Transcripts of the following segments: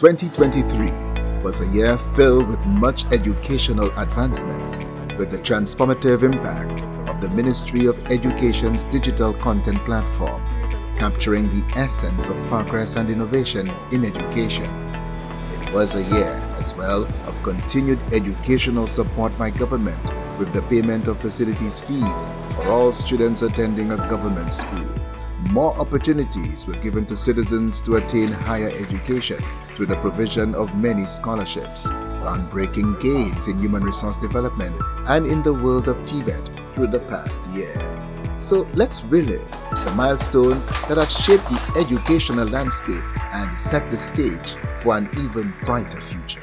2023 was a year filled with much educational advancements, with the transformative impact of the Ministry of Education's digital content platform, capturing the essence of progress and innovation in education. It was a year as well of continued educational support by government, with the payment of facilities fees for all students attending a government school. More opportunities were given to citizens to attain higher education through the provision of many scholarships, groundbreaking gains in human resource development and in the world of TVET through the past year. So let's relive the milestones that have shaped the educational landscape and set the stage for an even brighter future.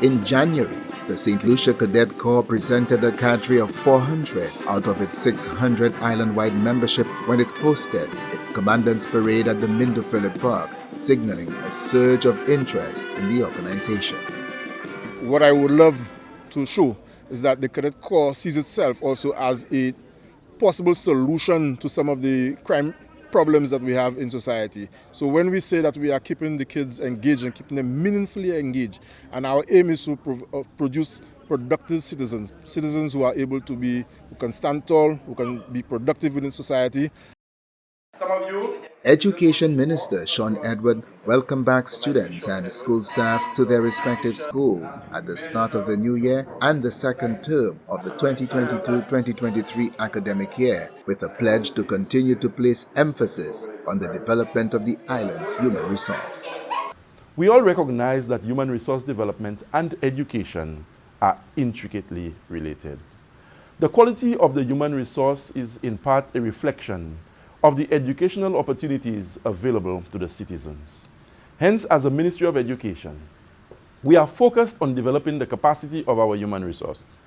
In January, the St. Lucia Cadet Corp presented a cadre of 400 out of its 600 island-wide membership when it hosted its Commandant's Parade at the Mindo Phillip Park, signaling a surge of interest in the organization. What I would love to show is that the Cadet Corps sees itself also as a possible solution to some of the crime problems that we have in society. So when we say that we are keeping the kids engaged and keeping them meaningfully engaged, and our aim is to produce productive citizens who are able to be, who can stand tall, who can be productive within society. Education Minister Sean Edward welcomed back students and school staff to their respective schools at the start of the new year and the second term of the 2022-2023 academic year, with a pledge to continue to place emphasis on the development of the island's human resource. We all recognize that human resource development and education are intricately related. The quality of the human resource is in part a reflection of the educational opportunities available to the citizens. Hence, as a Ministry of Education, we are focused on developing the capacity of our human resources.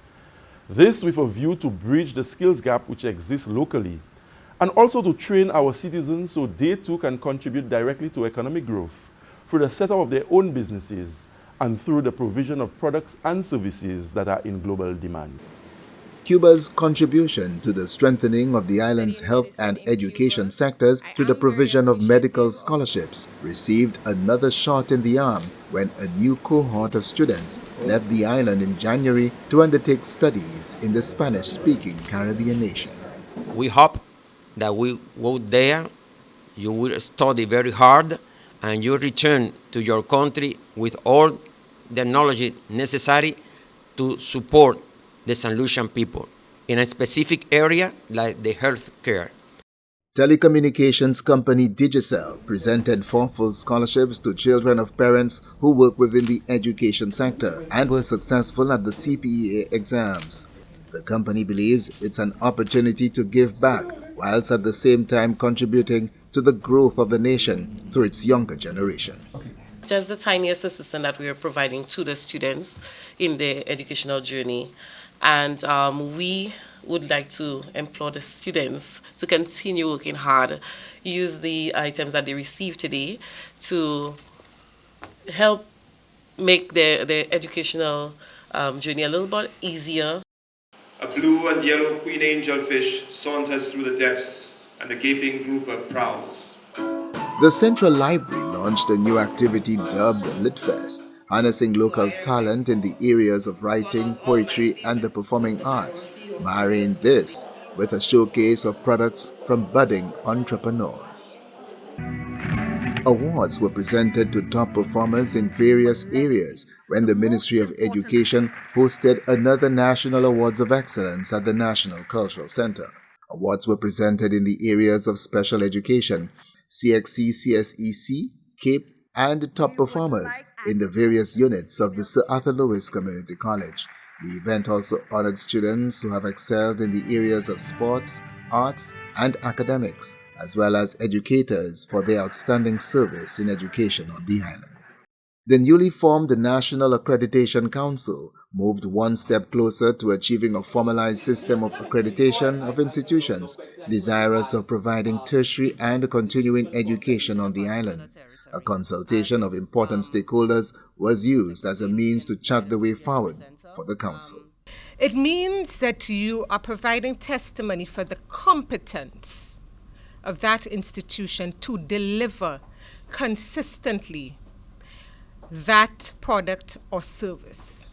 This with a view to bridge the skills gap which exists locally, and also to train our citizens so they too can contribute directly to economic growth through the setup of their own businesses and through the provision of products and services that are in global demand. Cuba's contribution to the strengthening of the island's health and education sectors through the provision of medical scholarships received another shot in the arm when a new cohort of students left the island in January to undertake studies in the Spanish-speaking Caribbean nation. We hope that we go there, you will study very hard, and you return to your country with all the knowledge necessary to support the St. Lucian people in a specific area like the health care. Telecommunications company Digicel presented 4 full scholarships to children of parents who work within the education sector and were successful at the CPEA exams. The company believes it's an opportunity to give back whilst at the same time contributing to the growth of the nation through its younger generation. Just the tiniest assistance that we are providing to the students in their educational journey. And we would like to implore the students to continue working hard, use the items that they receive today to help make their educational journey a little bit easier. A blue and yellow queen angelfish saunters through the depths, and the gaping grouper prowls. The Central Library launched a new activity dubbed LitFest, harnessing local talent in the areas of writing, poetry, and the performing arts, marrying this with a showcase of products from budding entrepreneurs. Awards were presented to top performers in various areas when the Ministry of Education hosted another National Awards of Excellence at the National Cultural Center. Awards were presented in the areas of special education, CXC, CSEC, CAPE, and top performers in the various units of the Sir Arthur Lewis Community College. The event also honored students who have excelled in the areas of sports, arts, and academics, as well as educators for their outstanding service in education on the island. The newly formed National Accreditation Council moved one step closer to achieving a formalized system of accreditation of institutions desirous of providing tertiary and continuing education on the island. A consultation of important stakeholders was used as a means to chart the way forward for the council. It means that you are providing testimony for the competence of that institution to deliver consistently that product or service.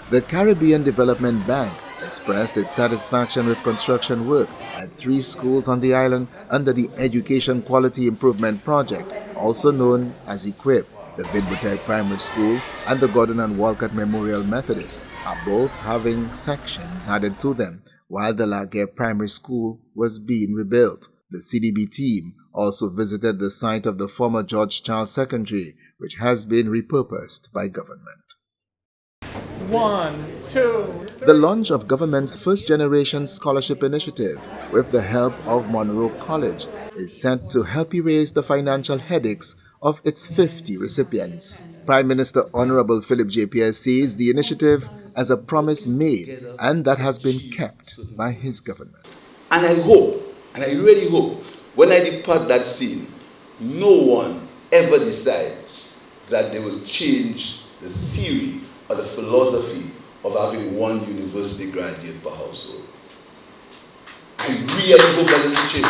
The Caribbean Development Bank expressed its satisfaction with construction work at 3 schools on the island under the Education Quality Improvement Project, also known as EQUIP. The Vidbutek Primary School and the Gordon and Walcott Memorial Methodist are both having sections added to them, while the Laguerre Primary School was being rebuilt. The CDB team also visited the site of the former George Charles Secondary, which has been repurposed by government. 1, 2, 3. The launch of government's first-generation scholarship initiative with the help of Monroe College is set to help erase the financial headaches of its 50 recipients. Prime Minister Honorable Philip J. Pierce sees the initiative as a promise made and that has been kept by his government. And I hope, and I really hope, when I depart that scene, no one ever decides that they will change the theory or the philosophy of having one university graduate per household. I really hope that doesn't change.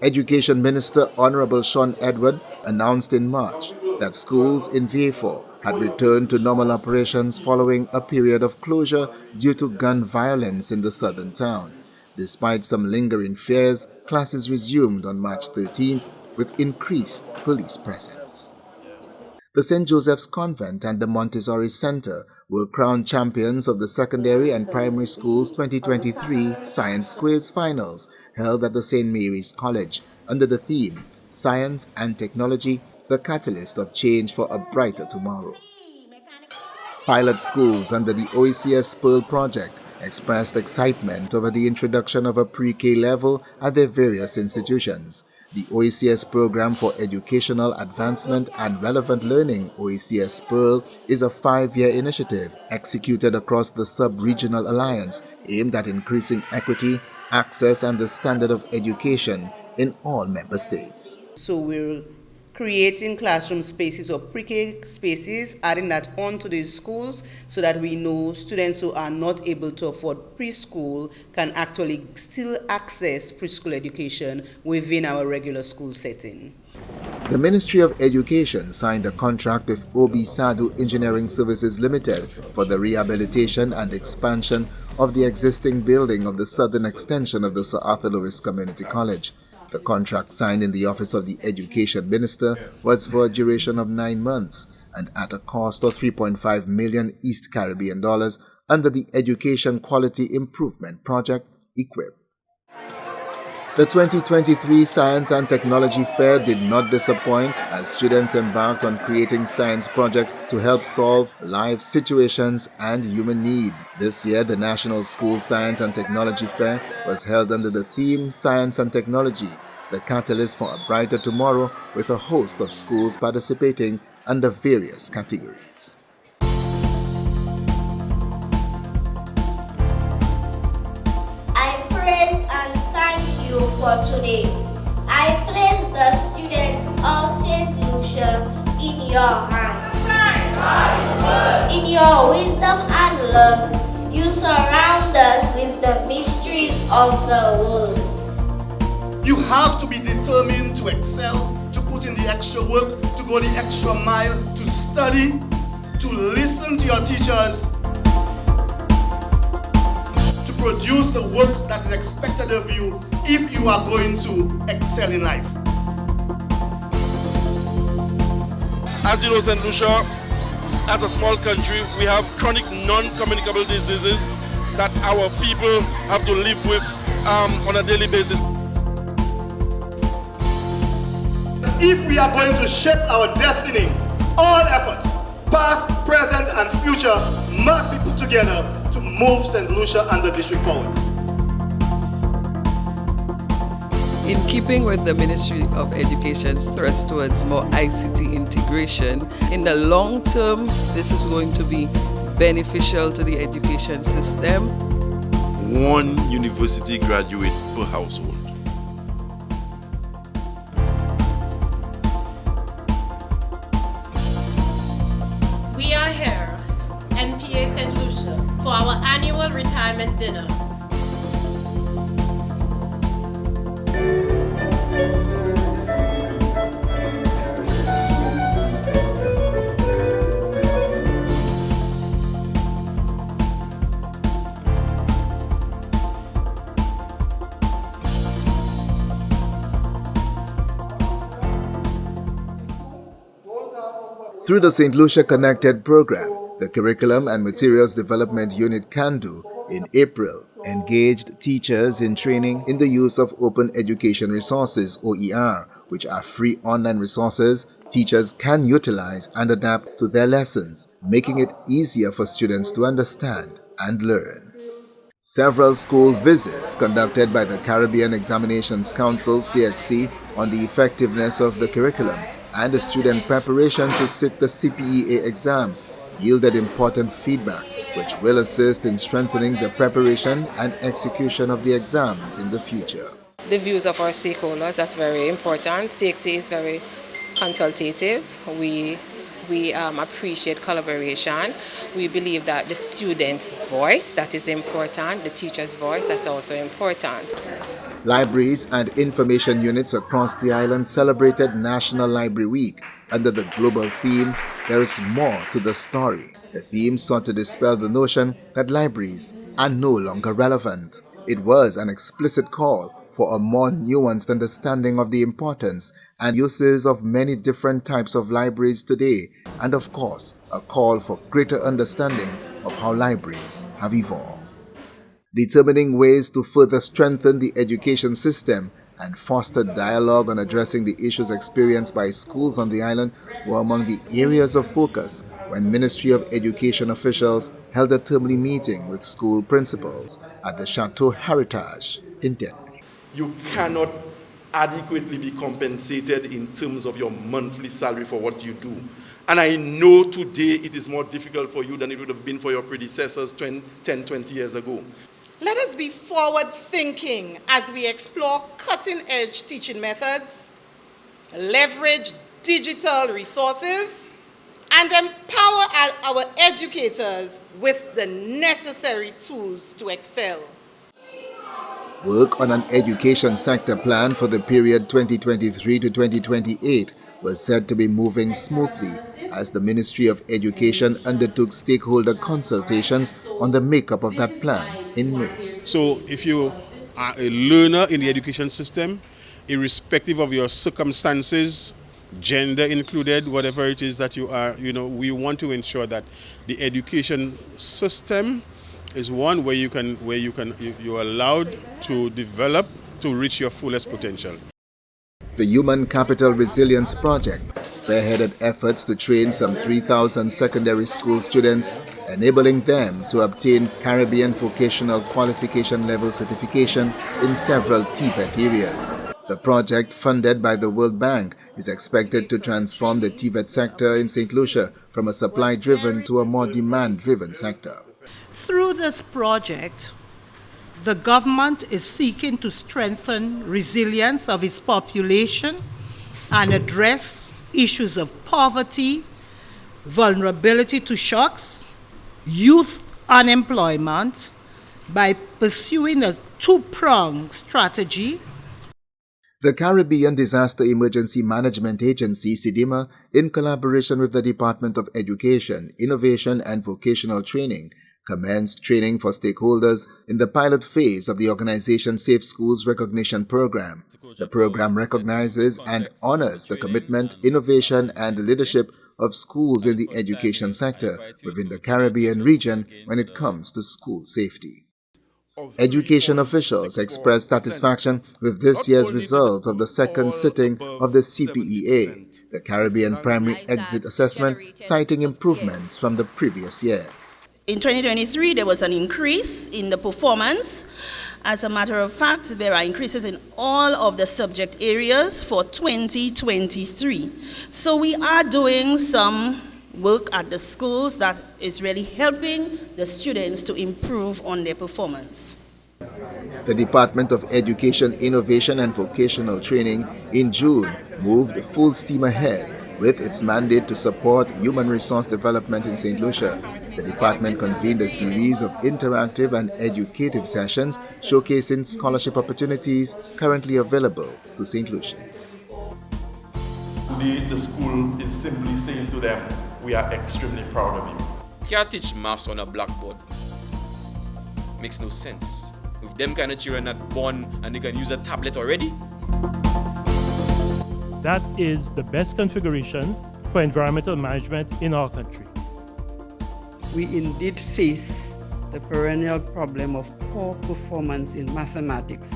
Education Minister Honorable Sean Edward announced in March that schools in VA4 had returned to normal operations following a period of closure due to gun violence in the southern town. Despite some lingering fears, classes resumed on March 13th with increased police presence. The St. Joseph's Convent and the Montessori Center were crowned champions of the secondary and primary schools 2023 Science Quiz Finals held at the St. Mary's College under the theme Science and Technology, the Catalyst of Change for a Brighter Tomorrow. Pilot schools under the OECS Pearl project expressed excitement over the introduction of a pre-K level at their various institutions. The OECS Program for Educational Advancement and Relevant Learning, OECS Pearl, is a 5-year initiative executed across the Sub-Regional Alliance aimed at increasing equity, access, and the standard of education in all member states. So we're creating classroom spaces or pre-K spaces, adding that onto these schools so that we know students who are not able to afford preschool can actually still access preschool education within our regular school setting. The Ministry of Education signed a contract with Obi Sadu Engineering Services Limited for the rehabilitation and expansion of the existing building of the southern extension of the Sir Arthur Lewis Community College. The contract signed in the Office of the Education Minister was for a duration of 9 months and at a cost of $3.5 million East Caribbean dollars under the Education Quality Improvement Project, EQUIP. The 2023 Science and Technology Fair did not disappoint as students embarked on creating science projects to help solve life situations and human need. This year, the National School Science and Technology Fair was held under the theme Science and Technology, the Catalyst for a Brighter Tomorrow, with a host of schools participating under various categories. I praise and thank you for today. I place the students of St. Lucia in your hands. In your wisdom and love, you surround us with the mysteries of the world. You have to be determined to excel, to put in the extra work, to go the extra mile, to study, to listen to your teachers, to produce the work that is expected of you if you are going to excel in life. As you know, St. Lucia, as a small country, we have chronic non-communicable diseases that our people have to live with on a daily basis. If we are going to shape our destiny, all efforts, past, present, and future, must be put together to move St. Lucia and the district forward. In keeping with the Ministry of Education's thrust towards more ICT integration, in the long term, this is going to be beneficial to the education system. One university graduate per household. We are here, NPA St. Lucia, for our annual retirement dinner. Through the St. Lucia Connected program, the Curriculum and Materials Development Unit CANDU in April engaged teachers in training in the use of Open Education Resources, OER, which are free online resources teachers can utilize and adapt to their lessons, making it easier for students to understand and learn. Several school visits conducted by the Caribbean Examinations Council, CXC, on the effectiveness of the curriculum and the student preparation to sit the CPEA exams yielded important feedback, which will assist in strengthening the preparation and execution of the exams in the future. The views of our stakeholders, that's very important. CXA is very consultative. We appreciate collaboration. We believe that the student's voice, that is important. The teacher's voice, that's also important. Libraries and information units across the island celebrated National Library Week under the global theme, "There is more to the story." The theme sought to dispel the notion that libraries are no longer relevant. It was an explicit call for a more nuanced understanding of the importance and uses of many different types of libraries today, and of course, a call for greater understanding of how libraries have evolved. Determining ways to further strengthen the education system and foster dialogue on addressing the issues experienced by schools on the island were among the areas of focus when Ministry of Education officials held a termly meeting with school principals at the Chateau Heritage in Denver. You cannot adequately be compensated in terms of your monthly salary for what you do. And I know today it is more difficult for you than it would have been for your predecessors 10, 20 years ago. Let us be forward-thinking as we explore cutting-edge teaching methods, leverage digital resources, and empower our educators with the necessary tools to excel. Work on an education sector plan for the period 2023 to 2028 was said to be moving smoothly as the Ministry of Education undertook stakeholder consultations on the makeup of that plan in May. So if you are a learner in the education system, irrespective of your circumstances, gender included, whatever it is that you are, we want to ensure that the education system is one where you're allowed to develop to reach your fullest potential. The Human Capital Resilience Project spearheaded efforts to train some 3,000 secondary school students, enabling them to obtain Caribbean Vocational Qualification Level certification in several TVET areas. The project, funded by the World Bank, is expected to transform the TVET sector in St. Lucia from a supply-driven to a more demand-driven sector. Through this project, the government is seeking to strengthen resilience of its population and address issues of poverty, vulnerability to shocks, youth unemployment by pursuing a two-pronged strategy. The Caribbean Disaster Emergency Management Agency, CDEMA, in collaboration with the Department of Education, Innovation and Vocational Training, commenced training for stakeholders in the pilot phase of the organization's Safe Schools Recognition Program. The program recognizes and honors the commitment, innovation, and leadership of schools in the education sector within the Caribbean region when it comes to school safety. Education officials expressed satisfaction with this year's result of the second sitting of the CPEA, the Caribbean Primary Exit Assessment, citing improvements from the previous year. In 2023, there was an increase in the performance, As a matter of fact, there are increases in all of the subject areas for 2023. So we are doing some work at the schools that is really helping the students to improve on their performance. The Department of Education, Innovation and Vocational Training in June moved full steam ahead with its mandate to support human resource development in St. Lucia. The department convened a series of interactive and educative sessions showcasing scholarship opportunities currently available to St. Lucians. Today, the school is simply saying to them, we are extremely proud of you. You can't teach maths on a blackboard. Makes no sense. With them kind of children not born and they can use a tablet already. That is the best configuration for environmental management in our country. We indeed face the perennial problem of poor performance in mathematics.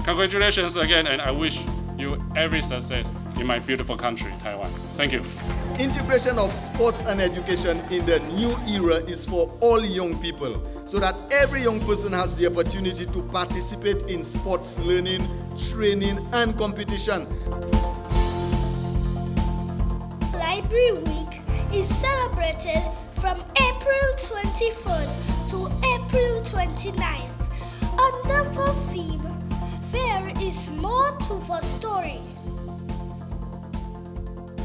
Congratulations again, and I wish you every success in my beautiful country, Taiwan. Thank you. Integration of sports and education in the new era is for all young people, so that every young person has the opportunity to participate in sports learning, training, and competition. Library Week is celebrated from April 23rd to April 29th under the theme, "There is more to the story."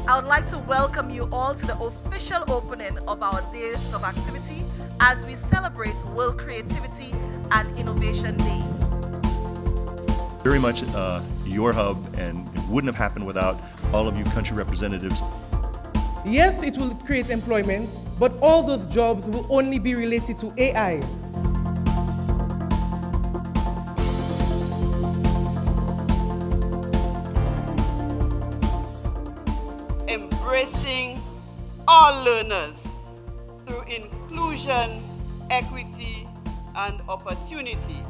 I would like to welcome you all to the official opening of our Days of Activity as we celebrate World Creativity and Innovation Day. Very much your hub, and it wouldn't have happened without all of you country representatives. Yes, it will create employment, but all those jobs will only be related to AI. Embracing all learners through inclusion, equity, and opportunity.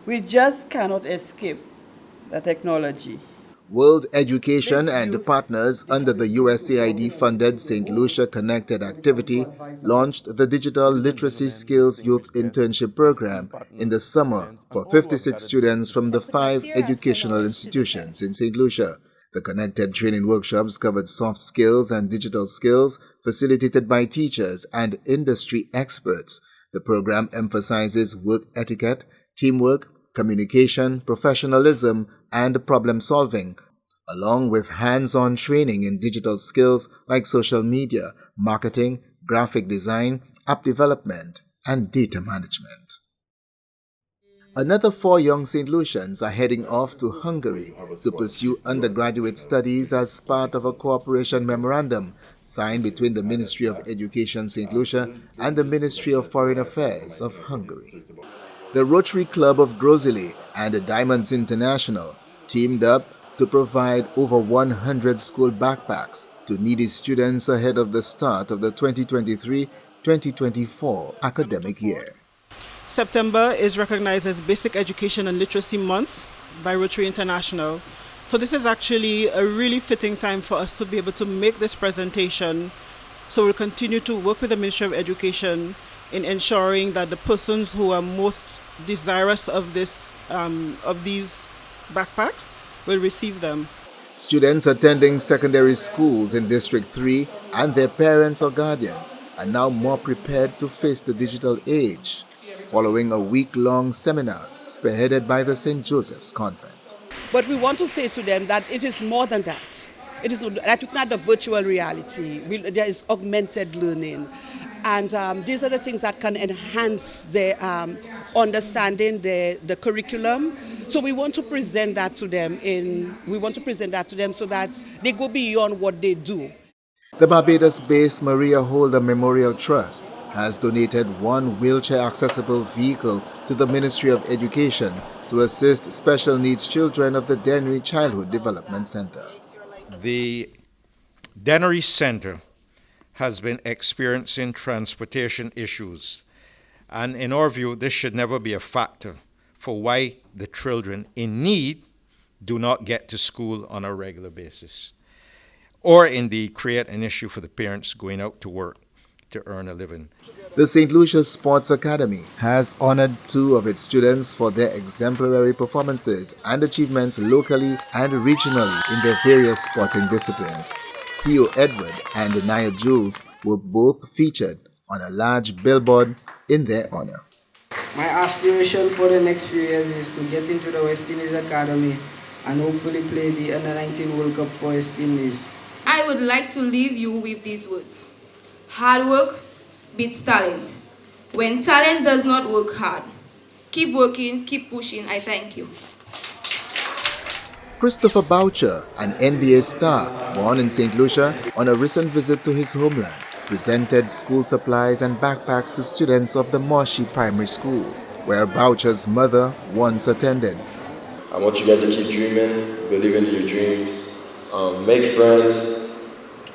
We just cannot escape the technology. World Education and partners under the USAID-funded St. Lucia Connected activity launched the Digital Literacy Skills Youth Internship Program in the summer for 56 students from the 5 educational institutions in St. Lucia. The Connected training workshops covered soft skills and digital skills facilitated by teachers and industry experts. The program emphasizes work etiquette, teamwork, communication, professionalism, and problem solving, along with hands-on training in digital skills like social media, marketing, graphic design, app development, and data management. Another 4 young St. Lucians are heading off to Hungary to pursue undergraduate studies as part of a cooperation memorandum signed between the Ministry of Education St. Lucia and the Ministry of Foreign Affairs of Hungary. The Rotary Club of Grozily and the Diamonds International teamed up to provide over 100 school backpacks to needy students ahead of the start of the 2023-2024 academic year. September is recognized as Basic Education and Literacy Month by Rotary International. So this is actually a really fitting time for us to be able to make this presentation. So we'll continue to work with the Ministry of Education in ensuring that the persons who are most desirous of these backpacks will receive them. Students attending secondary schools in District 3 and their parents or guardians are now more prepared to face the digital age, following a week-long seminar spearheaded by the St. Joseph's Convent. But we want to say to them that it is more than that. It is not the virtual reality. There is augmented learning. And these are the things that can enhance their understanding, the curriculum. So we want to present that to them so that they go beyond what they do. The Barbados-based Maria Holder Memorial Trust has donated 1 wheelchair-accessible vehicle to the Ministry of Education to assist special needs children of the Dennery Childhood Development Center. The Dennery Center has been experiencing transportation issues, And in our view, this should never be a factor for why the children in need do not get to school on a regular basis, or indeed create an issue for the parents going out to work to earn a living. The St. Lucia Sports Academy has honored 2 of its students for their exemplary performances and achievements locally and regionally in their various sporting disciplines. Theo Edward and Nia Jules were both featured on a large billboard in their honor. My aspiration for the next few years is to get into the West Indies Academy and hopefully play the Under-19 World Cup for West Indies. I would like to leave you with these words. Hard work beats talent. When talent does not work hard, keep working, keep pushing. I thank you. Christopher Boucher, an NBA star born in St. Lucia, on a recent visit to his homeland, presented school supplies and backpacks to students of the Moshi Primary School, where Boucher's mother once attended. I want you guys to keep dreaming, believe in your dreams, make friends,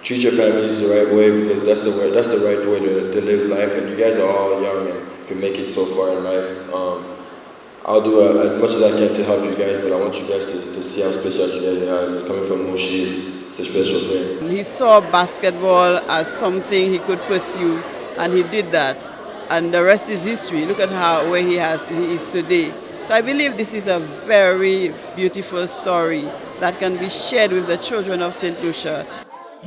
treat your families the right way, because that's the right way to live life. And you guys are all young and can make it so far in life. I'll do as much as I can to help you guys, but I want you guys to see how special you guys are. Coming from Moshi, it's a special thing. He saw basketball as something he could pursue, and he did that. And the rest is history. Look at where he is today. So I believe this is a very beautiful story that can be shared with the children of St. Lucia.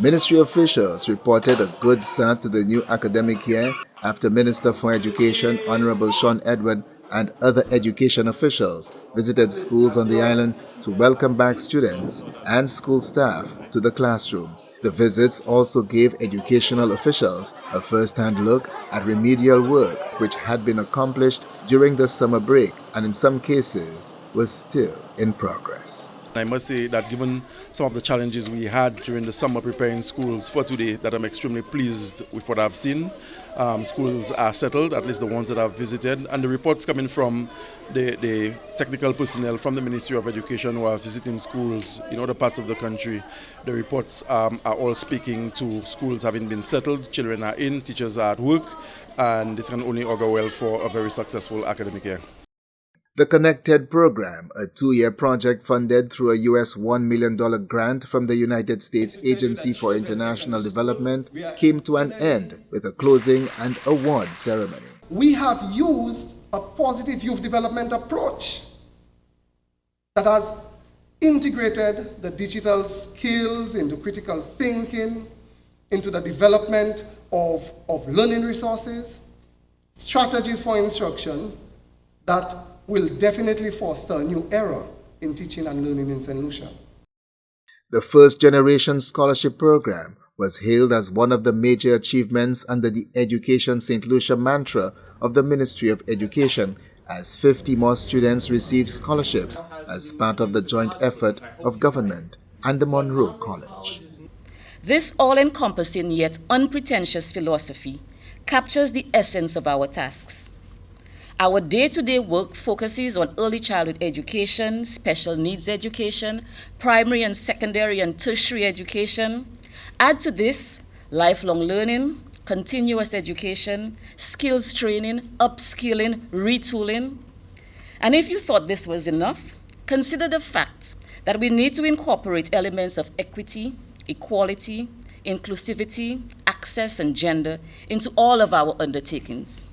Ministry officials reported a good start to the new academic year after Minister for Education Honorable Sean Edward and other education officials visited schools on the island to welcome back students and school staff to the classroom. The visits also gave educational officials a first-hand look at remedial work which had been accomplished during the summer break and in some cases was still in progress. I must say that given some of the challenges we had during the summer preparing schools for today, that I'm extremely pleased with what I've seen. Schools are settled, at least the ones that I've visited, and the reports coming from the technical personnel from the Ministry of Education who are visiting schools in other parts of the country, the reports are all speaking to schools having been settled, children are in, teachers are at work, and this can only augur well for a very successful academic year. The Connected program, a 2-year project funded through a US $1 million grant from the United States Agency for International Development, came to an end with a closing and award ceremony. We have used a positive youth development approach that has integrated the digital skills into critical thinking, into the development of learning resources, strategies for instruction that will definitely foster a new era in teaching and learning in St. Lucia. The First Generation Scholarship Program was hailed as one of the major achievements under the Education St. Lucia Mantra of the Ministry of Education, as 50 more students received scholarships as part of the joint effort of government and the Monroe College. This all-encompassing yet unpretentious philosophy captures the essence of our tasks. Our day-to-day work focuses on early childhood education, special needs education, primary and secondary and tertiary education. Add to this lifelong learning, continuous education, skills training, upskilling, retooling. And if you thought this was enough, consider the fact that we need to incorporate elements of equity, equality, inclusivity, access, and gender into all of our undertakings.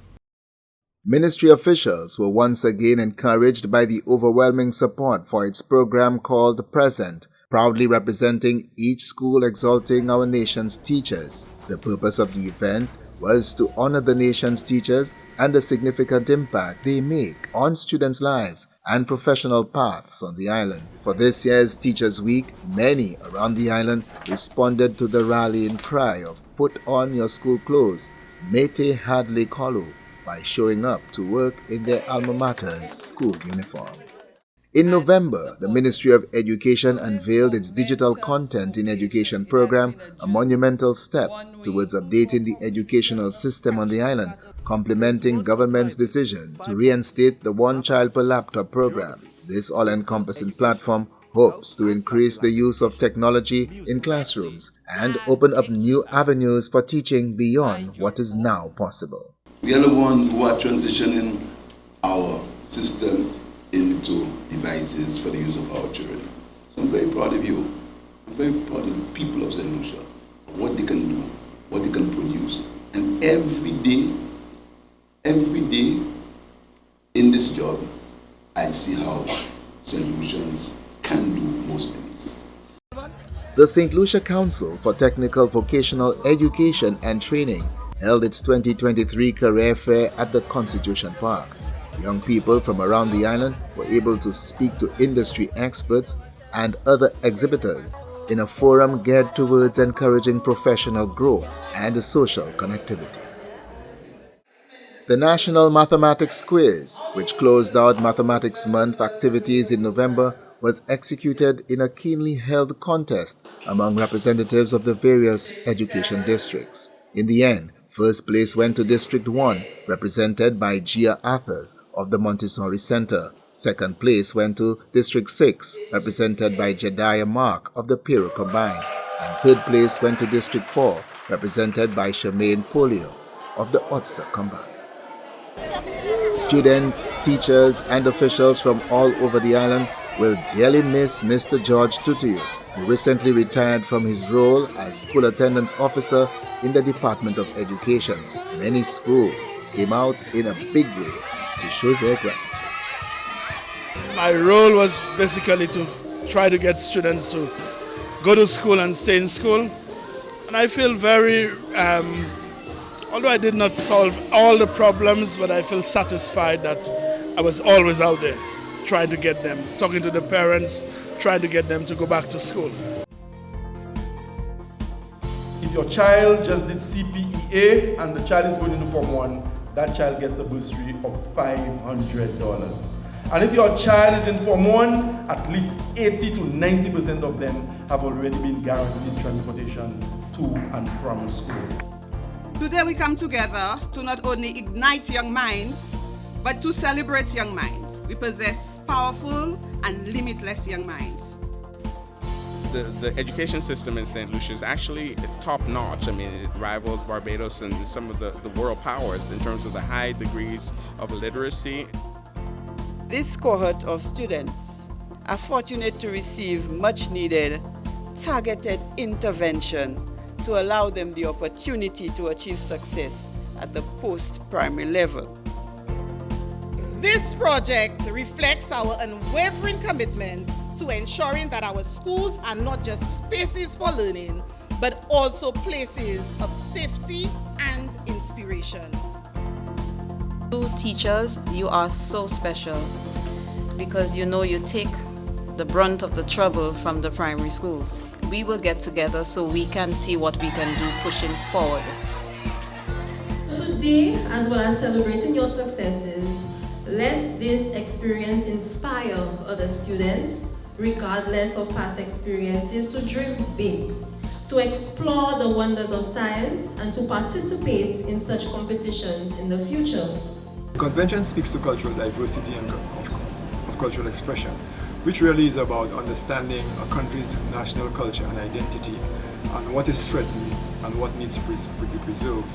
Ministry officials were once again encouraged by the overwhelming support for its program called Present, proudly representing each school exalting our nation's teachers. The purpose of the event was to honor the nation's teachers and the significant impact they make on students' lives and professional paths on the island. For this year's Teachers Week, many around the island responded to the rallying cry of "Put on your school clothes, Mete Hadley Kolu," by showing up to work in their alma mater's school uniform. In November, the Ministry of Education unveiled its Digital Content in Education program, a monumental step towards updating the educational system on the island, complementing government's decision to reinstate the One Child per Laptop program. This all-encompassing platform hopes to increase the use of technology in classrooms and open up new avenues for teaching beyond what is now possible. We are the ones who are transitioning our system into devices for the use of our children. So I'm very proud of you. I'm very proud of the people of St. Lucia, what they can do, what they can produce. And every day in this job, I see how St. Lucians can do most things. The St. Lucia Council for Technical Vocational Education and Training held its 2023 career fair at the Constitution Park. Young people from around the island were able to speak to industry experts and other exhibitors in a forum geared towards encouraging professional growth and social connectivity. The National Mathematics Quiz, which closed out Mathematics Month activities in November, was executed in a keenly held contest among representatives of the various education districts. In the end, first place went to District 1, represented by Gia Arthurs of the Montessori Center. Second place went to District 6, represented by Jedediah Mark of the Peru Combined. And third place went to District 4, represented by Charmaine Polio of the Otsa Combined. Students, teachers, and officials from all over the island will dearly miss Mr. George Tutu, who recently retired from his role as school attendance officer in the Department of Education. Many schools came out in a big way to show their gratitude. My role was basically to try to get students to go to school and stay in school. And I feel very, although I did not solve all the problems, but I feel satisfied that I was always out there trying to get them, talking to the parents, trying to get them to go back to school. If your child just did CPEA and the child is going into Form 1, that child gets a bursary of $500. And if your child is in Form 1, at least 80 to 90% of them have already been guaranteed transportation to and from school. Today we come together to not only ignite young minds, but to celebrate young minds. We possess powerful and limitless young minds. The education system in St. Lucia is actually top-notch. I mean, it rivals Barbados and some of the world powers in terms of the high degrees of literacy. This cohort of students are fortunate to receive much-needed, targeted intervention to allow them the opportunity to achieve success at the post-primary level. This project reflects our unwavering commitment to ensuring that our schools are not just spaces for learning, but also places of safety and inspiration. You teachers, you are so special because you know you take the brunt of the trouble from the primary schools. We will get together so we can see what we can do pushing forward. Today, as well as celebrating your successes, let this experience inspire other students, regardless of past experiences, to dream big, to explore the wonders of science, and to participate in such competitions in the future. The convention speaks to cultural diversity and of cultural expression, which really is about understanding a country's national culture and identity, and what is threatened and what needs to be preserved.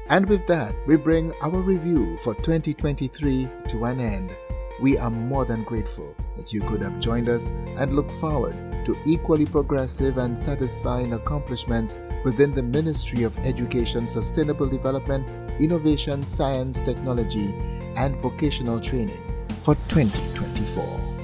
And with that, we bring our review for 2023 to an end. We are more than grateful that you could have joined us and look forward to equally progressive and satisfying accomplishments within the Ministry of Education, Sustainable Development, Innovation, Science, Technology, and Vocational Training for 2024.